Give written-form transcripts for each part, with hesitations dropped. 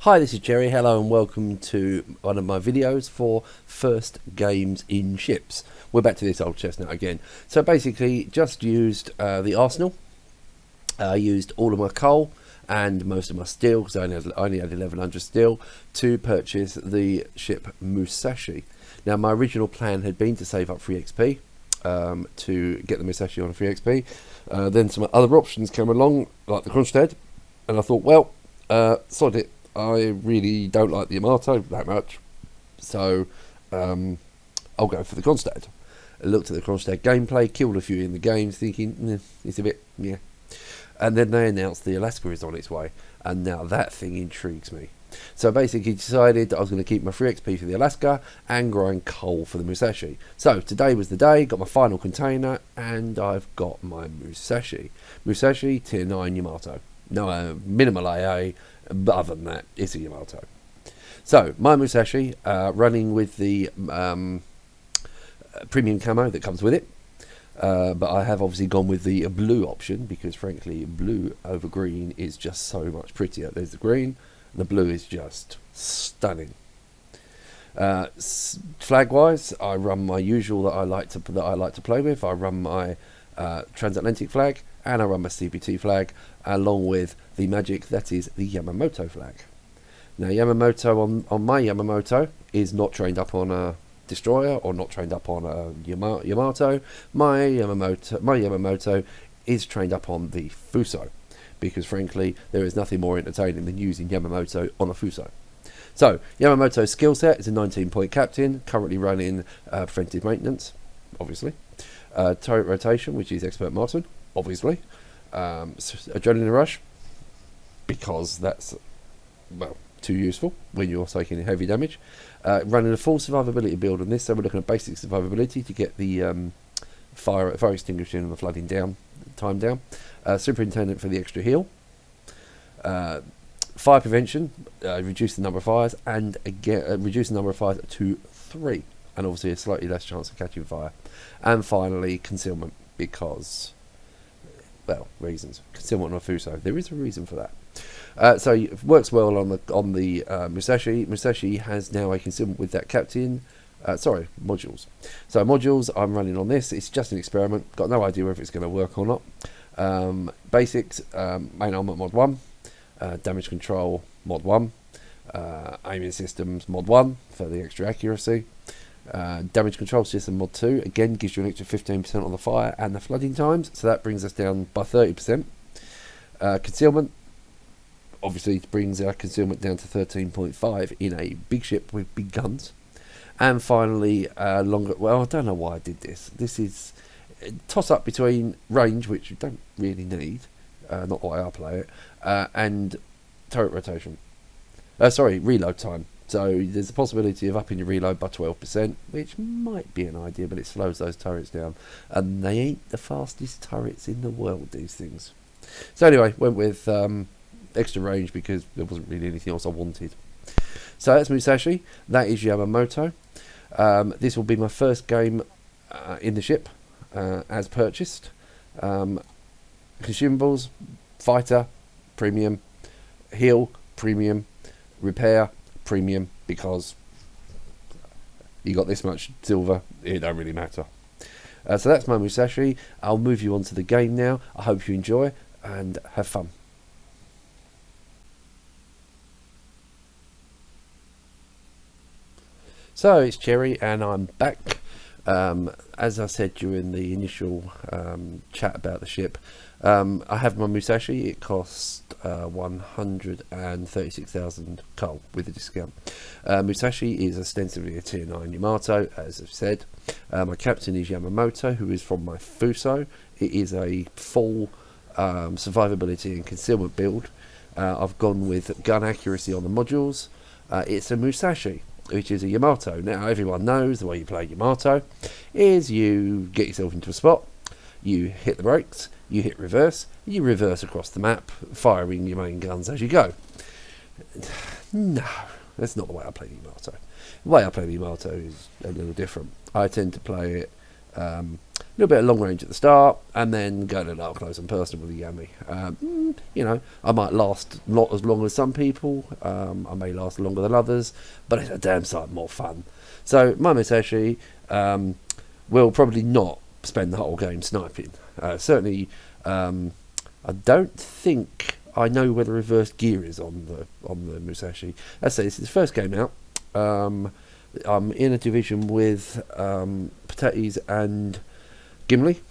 Hi, this is Cherry. Hello and welcome to one of my videos for first games in ships. We're back to this old chestnut again. So basically just used the arsenal. I used all of my coal and most of my steel, because I only had 1100 steel, to purchase the ship Musashi. Now my original plan had been to save up free XP to get the Musashi on a free XP. Then some other options came along, like the Kronstadt, and I thought, well, sod it. I really don't like the Yamato that much, so I'll go for the Kronstadt. I looked at the Kronstadt gameplay, killed a few in the games, thinking, it's a bit, yeah. And then they announced the Alaska is on its way, and now that thing intrigues me. So basically decided that I was going to keep my free XP for the Alaska and grind coal for the Musashi. So today was the day, got my final container, and I've got my Musashi. Musashi tier 9 Yamato. No, minimal AA, but other than that, it's a Yamato. So, my Musashi, running with the premium camo that comes with it. But I have obviously gone with the blue option, because frankly, blue over green is just so much prettier. There's the green, the blue is just stunning. Flag-wise, I run my usual that I like to play with. I run my transatlantic flag, and I run my CPT flag, along with the magic that is the Yamamoto flag. Now Yamamoto on my Yamamoto is not trained up on a destroyer or not trained up on a Yamato. My Yamamoto is trained up on the Fuso, because frankly there is nothing more entertaining than using Yamamoto on a Fuso. So Yamamoto's skill set is a 19-point captain, currently running preventive maintenance, obviously. Turret rotation, which is expert marksman, obviously. Adrenaline rush, because that's, well, too useful when you're taking heavy damage. Running a full survivability build on this, so we're looking at basic survivability to get the fire extinguishing and the flooding time down. Superintendent for the extra heal. Fire prevention, reduce the number of fires, and again reduce the number of fires to 3, and obviously a slightly less chance of catching fire. And finally, concealment, because, well, reasons. Concealment on a Fuso. There is a reason for that. So it works well on the Musashi. Musashi has now a concealment with that captain. Modules. So modules I'm running on this. It's just an experiment. Got no idea whether it's going to work or not. Basics, main armor mod 1. Damage control mod 1. Aiming systems mod 1 for the extra accuracy. Damage control system mod 2, again gives you an extra 15% on the fire and the flooding times, so that brings us down by 30%. Concealment obviously brings our concealment down to 13.5 in a big ship with big guns. And finally, longer, well, I don't know why I did this. This is a toss up between range, which you don't really need, not the way I play it, and turret rotation. Reload time. So there's a possibility of upping your reload by 12%, which might be an idea, but it slows those turrets down. And they ain't the fastest turrets in the world, these things. So anyway, went with extra range because there wasn't really anything else I wanted. So that's Musashi. That is Yamamoto. This will be my first game in the ship as purchased. Consumables, fighter, premium, heal, premium, repair, premium, because you got this much silver, it don't really matter. So that's my Musashi. I'll move you on to the game now. I hope you enjoy and have fun. So it's Cherry and I'm back. As I said during the initial chat about the ship, I have my Musashi. It cost 136,000 coal with a discount. Musashi is ostensibly a tier 9 Yamato, as I've said. My captain is Yamamoto, who is from my Fuso. It is a full survivability and concealment build. I've gone with gun accuracy on the modules. It's a Musashi, which is a Yamato. Now everyone knows the way you play Yamato is you get yourself into a spot, you hit the brakes, you hit reverse, you reverse across the map, firing your main guns as you go. No, that's not the way I play the Yamato. The way I play the Yamato is a little different. I tend to play it A little bit of long range at the start, and then going to up close and personal with the Yami. You know, I might last not as long as some people. I may last longer than others, but it's a damn sight more fun. So my Musashi will probably not spend the whole game sniping. Certainly, I don't think I know where the reverse gear is on the Musashi. As I say, this is the first game out. I'm in a division with Patates and Gimli.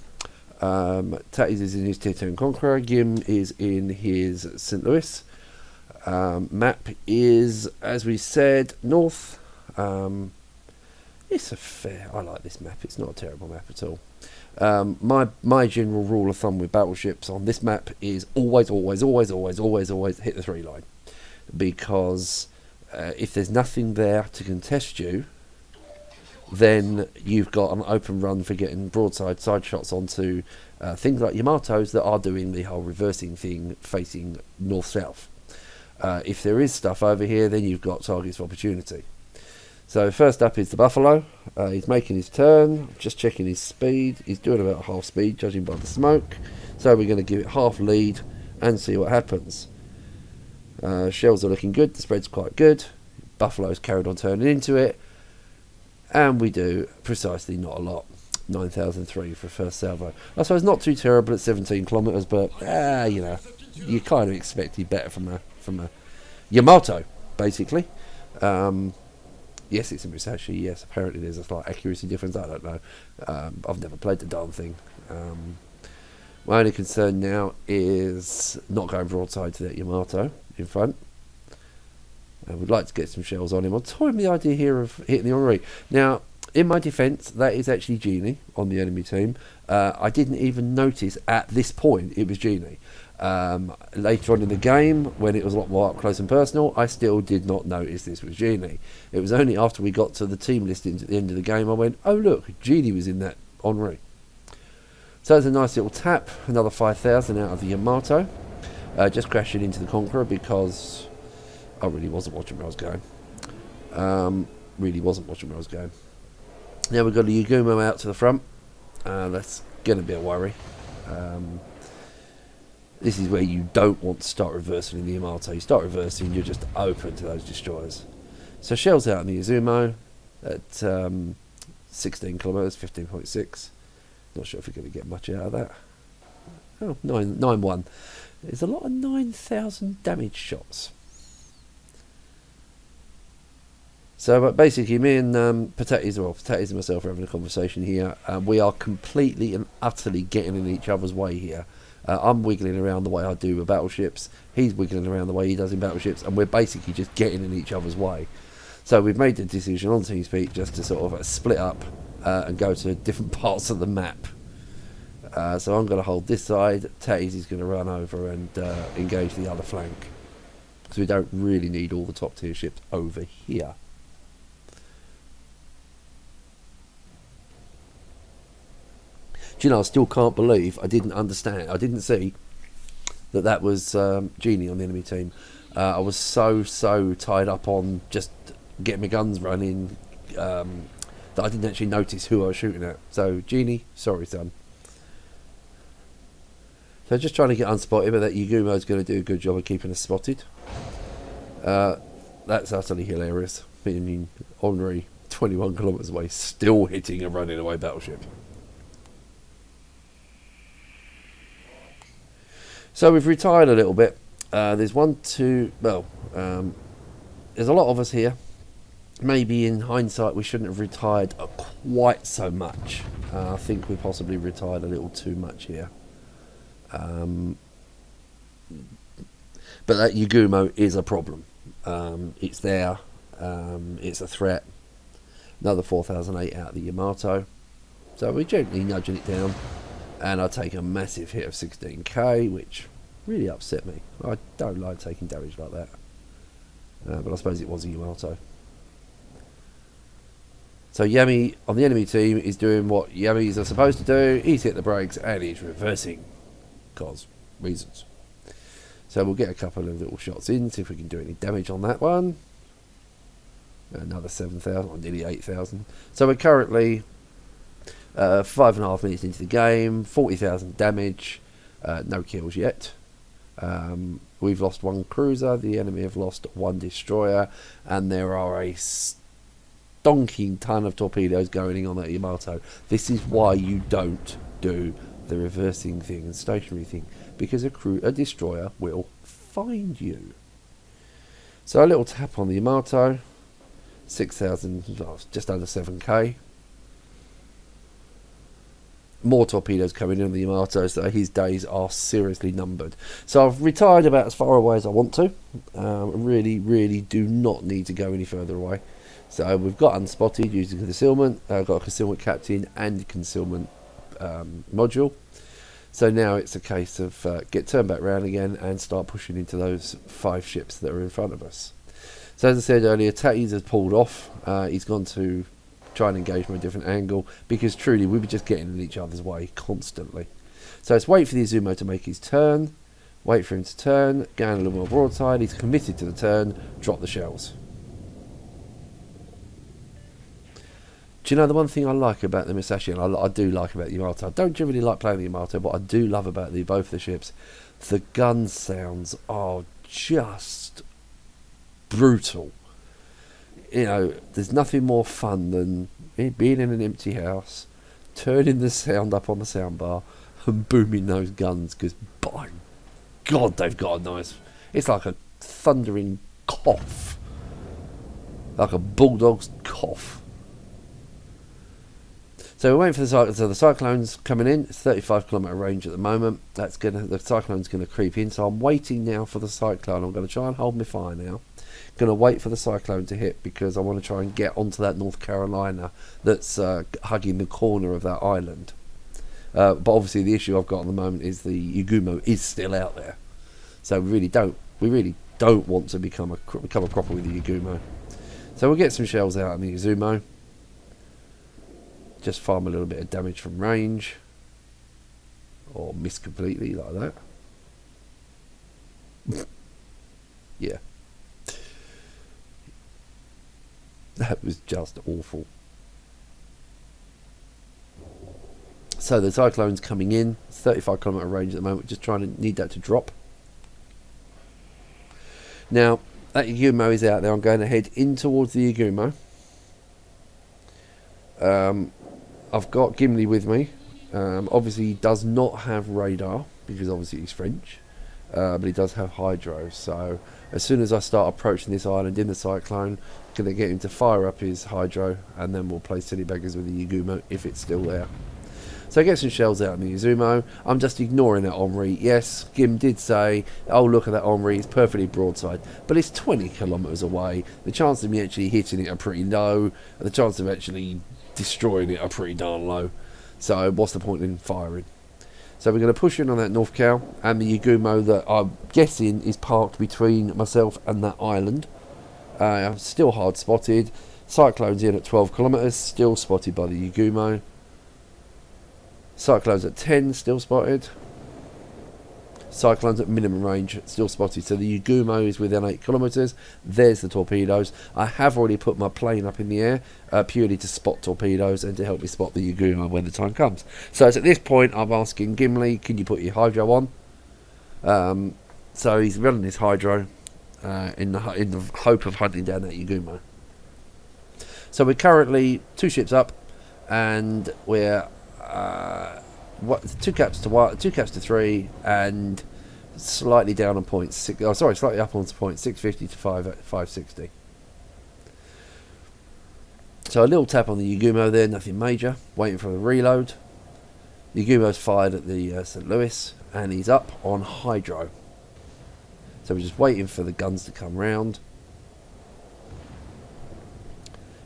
Tatties is in his Tier 2 Conqueror. Gim is in his St. Louis. Map is, as we said, north. It's a fair... I like this map. It's not a terrible map at all. My general rule of thumb with battleships on this map is always hit the 3 line. Because if there's nothing there to contest you, then you've got an open run for getting broadside side shots onto things like Yamatos that are doing the whole reversing thing facing north-south. If there is stuff over here, then you've got targets of opportunity. So first up is the Buffalo. He's making his turn, just checking his speed. He's doing about half speed, judging by the smoke. So we're going to give it half lead and see what happens. Shells are looking good, the spread's quite good. Buffalo's carried on turning into it. And we do precisely not a lot. 9,003 for first salvo. I suppose not too terrible at 17 kilometres, but you know, you kind of expected better from a Yamato, basically. Yes, it's a Musashi. Yes, apparently there's a slight accuracy difference. I don't know. I've never played the darn thing. My only concern now is not going broadside to that Yamato in front. I would like to get some shells on him. I'm toying with the idea here of hitting the Henri. Now, in my defence, that is actually Genie on the enemy team. I didn't even notice at this point it was Genie. Later on in the game, when it was a lot more up close and personal, I still did not notice this was Genie. It was only after we got to the team listings at the end of the game I went, oh look, Genie was in that Henri. So it's a nice little tap, another 5,000 out of the Yamato. Just crashing into the Conqueror because I really wasn't watching where I was going. Now we've got a Yagumo out to the front. That's going to be a worry. This is where you don't want to start reversing in the Yamato. You start reversing, you're just open to those destroyers. So shells out in the Izumo at 16 kilometres, 15.6. Not sure if we're going to get much out of that. Oh, 9-1. There's a lot of 9,000 damage shots. So but basically me and Patates and myself are having a conversation here. We are completely and utterly getting in each other's way here. I'm wiggling around the way I do with battleships. He's wiggling around the way he does in battleships. And we're basically just getting in each other's way. So we've made the decision on TeamSpeak just to sort of split up and go to different parts of the map. So I'm going to hold this side. Tatties is going to run over and engage the other flank. Because we don't really need all the top tier ships over here. Do you know, I still can't believe I didn't understand. I didn't see that was Genie on the enemy team. I was so tied up on just getting my guns running that I didn't actually notice who I was shooting at. So, Genie, sorry, son. So, just trying to get unspotted, but that Yagumo's going to do a good job of keeping us spotted. That's utterly hilarious. Being Henri 21 kilometres away, still hitting a running away battleship. So we've retired a little bit. There's there's a lot of us here. Maybe in hindsight we shouldn't have retired quite so much. I think we possibly retired a little too much here. But that Yagumo is a problem. It's there. It's a threat. Another 4,008 out of the Yamato. So we're gently nudging it down. And I take a massive hit of 16k, which really upset me. I don't like taking damage like that. But I suppose it was a Yamato. So Yami on the enemy team is doing what Yamis are supposed to do. He's hit the brakes and he's reversing. Because reasons. So we'll get a couple of little shots in, see if we can do any damage on that one. Another 7,000, or nearly 8,000. So we're currently 5.5 minutes into the game, 40,000 damage, no kills yet. We've lost one cruiser, the enemy have lost one destroyer, and there are a stonking ton of torpedoes going in on that Yamato. This is why you don't do the reversing thing and stationary thing, because a destroyer will find you. So a little tap on the Yamato, 6,000, just under 7k. More torpedoes coming in on the Yamato, so his days are seriously numbered. So I've retired about as far away as I want to. Really do not need to go any further away. So we've got unspotted using concealment. I've got a concealment captain and concealment module. So now it's a case of get turned back round again and start pushing into those 5 ships that are in front of us. So as I said earlier, Tatties has pulled off. He's gone to try and engage from a different angle, because truly we were just getting in each other's way constantly. So let's wait for the Izumo to make his turn, wait for him to turn, gain a little more broadside. He's committed to the turn, drop the shells. Do you know the one thing I like about the Musashi, and I do like about the Yamato, I don't generally like playing the Yamato, but I do love about both of the ships, the gun sounds are just brutal. You know, there's nothing more fun than being in an empty house, turning the sound up on the soundbar and booming those guns, because by God they've got a nice, it's like a thundering cough, like a bulldog's cough. So we're waiting for the cyclone's coming in. It's 35km range at the moment. The cyclone's gonna creep in, so I'm waiting now for the cyclone. I'm gonna try and hold my fire now. Going to wait for the cyclone to hit, because I want to try and get onto that North Carolina that's hugging the corner of that island. But obviously the issue I've got at the moment is the Yagumo is still out there, so we really don't want to become a cropper with the Yagumo. So we'll get some shells out on the Izumo, just farm a little bit of damage from range, or miss completely like that. Yeah. That was just awful. So the cyclone's coming in. It's 35km range at the moment. Just trying to need that to drop. Now that Yagumo is out there. I'm going to head in towards the Yagumo. I've got Gimli with me. Obviously he does not have radar, because obviously he's French. But he does have hydro, so as soon as I start approaching this island in the cyclone, I'm going to get him to fire up his hydro, and then we'll play silly beggars with the Yagumo if it's still there. So I get some shells out in the Izumo. I'm just ignoring that Omri. Yes, Gim did say, oh look at that Omri, it's perfectly broadside, but it's 20 kilometres away. The chance of me actually hitting it are pretty low, and the chance of actually destroying it are pretty darn low. So what's the point in firing? So we're going to push in on that North Cal, and the Yagumo that I'm guessing is parked between myself and that island. Still hard spotted. Cyclone's in at 12 kilometres, still spotted by the Yagumo. Cyclone's at 10, still spotted. Cyclone's at minimum range, still spotted. So the Yagumo is within 8 kilometres. There's the torpedoes. I have already put my plane up in the air purely to spot torpedoes and to help me spot the Yagumo when the time comes. So it's at this point I'm asking Gimli, can you put your hydro on? So he's running his hydro in the hope of hunting down that Yagumo. So we're currently 2 ships up, and we're 2 caps to 3, and slightly down on points. Slightly up on points, 650 to 560. So a little tap on the Yagumo there, nothing major. Waiting for a reload. Yagumo's fired at the St. Louis, and he's up on hydro. So we're just waiting for the guns to come round.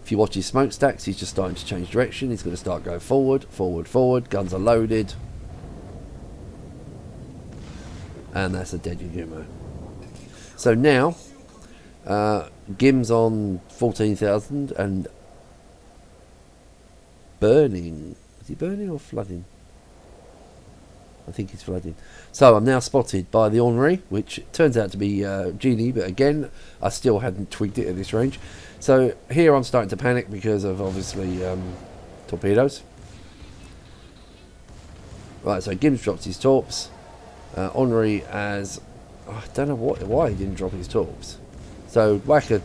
If you watch his smokestacks, he's just starting to change direction. He's going to start going forward, forward, forward. Guns are loaded. And that's a dead Yagumo. So now, Gim's on 14,000 and burning. Is he burning or flooding? I think he's flooding. So I'm now spotted by the Henri, which turns out to be Genie, but again, I still hadn't twigged it at this range. So here I'm starting to panic because of obviously torpedoes. Right, so Gibbs drops his torps. Henri as... I don't know why he didn't drop his torps. So whack a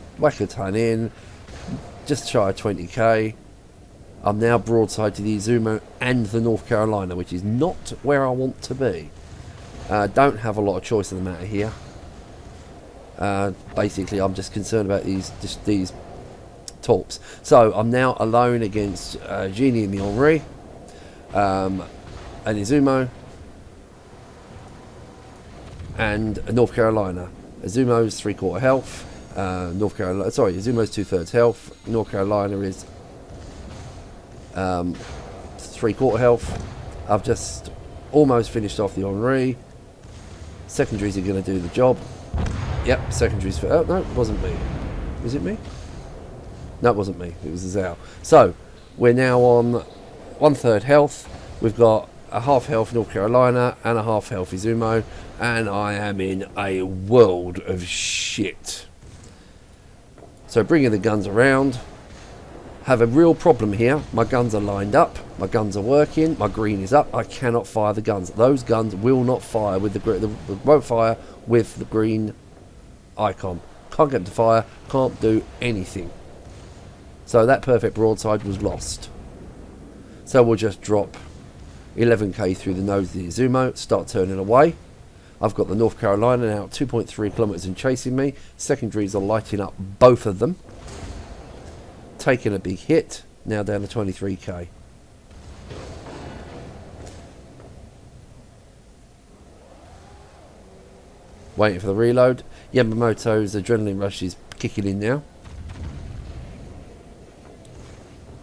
ton in. Just shy of 20k. I'm now broadside to the Izumo and the North Carolina, which is not where I want to be. Don't have a lot of choice in the matter here. Basically, I'm just concerned about these torps. So I'm now alone against Genie and the Henri, an Izumo, and a North Carolina. Izumo's 3/4 health. Izumo's 2/3 health. North Carolina is 3/4 health. I've just almost finished off the Henri. Secondaries are going to do the job. Yep, secondaries for... Oh, no, it wasn't me. Was it me? No, it wasn't me. It was the Zhao. So, we're now on 1/3 health. We've got a half health North Carolina and a half health Izumo. And I am in a world of shit. So, bringing the guns around. Have a real problem here. My guns are lined up. My guns are working. My green is up. I cannot fire the guns. Those guns will not fire with won't fire with the green icon. Can't get them to fire. Can't do anything. So that perfect broadside was lost. So we'll just drop 11k through the nose of the Izumo. Start turning away. I've got the North Carolina now at 2.3 kilometers and chasing me. Secondaries are lighting up both of them. Taking a big hit, now down to 23k. Waiting for the reload. Yamamoto's adrenaline rush is kicking in now.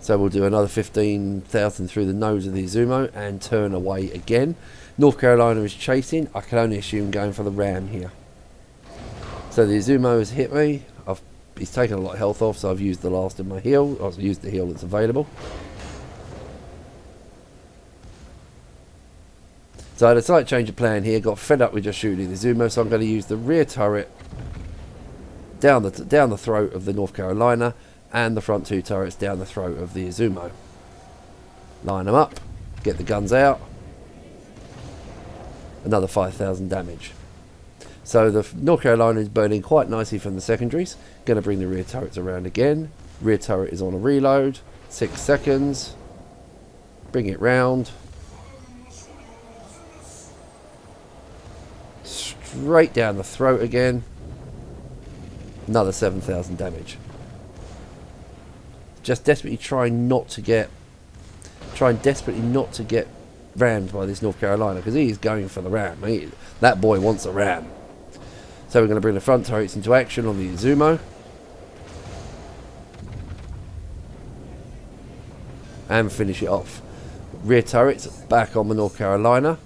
So we'll do another 15,000 through the nose of the Izumo and turn away again. North Carolina is chasing. I can only assume going for the ram here. So the Izumo has hit me. He's taken a lot of health off, so I've used the last of my heal. I've used the heal that's available. So I had a slight change of plan here. Got fed up with just shooting the Izumo, so I'm going to use the rear turret down the throat of the North Carolina and the front two turrets down the throat of the Izumo. Line them up. Get the guns out. Another 5,000 damage. So the North Carolina is burning quite nicely from the secondaries. Going to bring the rear turrets around again. Rear turret is on a reload. 6 seconds. Bring it round. Straight down the throat again. Another 7,000 damage. Just desperately trying desperately not to get rammed by this North Carolina, because he is going for the ram. That boy wants a ram. So we're going to bring the front turrets into action on the Izumo. And finish it off. Rear turrets back on the North Carolina.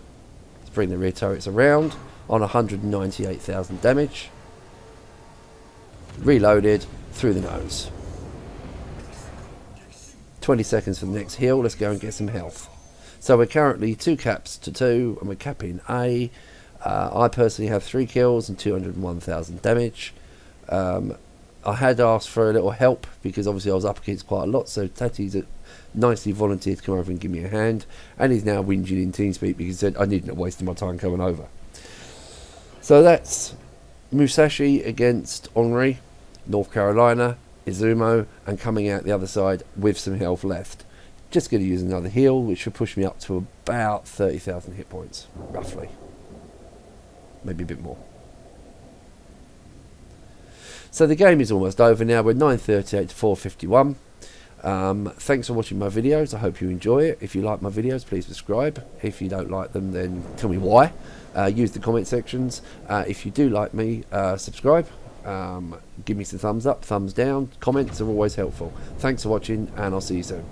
Let's bring the rear turrets around on 198,000 damage. Reloaded through the nose. 20 seconds for the next heal. Let's go and get some health. So we're currently 2 caps to 2 and we're capping A. I personally have 3 kills and 201,000 damage. I had asked for a little help because obviously I was up against quite a lot, so Tati's nicely volunteered to come over and give me a hand, and he's now whinging in TeamSpeak because he said I needn't have wasted my time coming over. So that's Musashi against Henri, North Carolina, Izumo, and coming out the other side with some health left. Just going to use another heal, which should push me up to about 30,000 hit points, roughly. Maybe a bit more. So the game is almost over now. We're 9:38 to 4:51. Thanks for watching my videos. I hope you enjoy it. If you like my videos, please subscribe. If you don't like them, then tell me why. Use the comment sections. If you do like me, subscribe. Give me some thumbs up, thumbs down. Comments are always helpful. Thanks for watching, and I'll see you soon.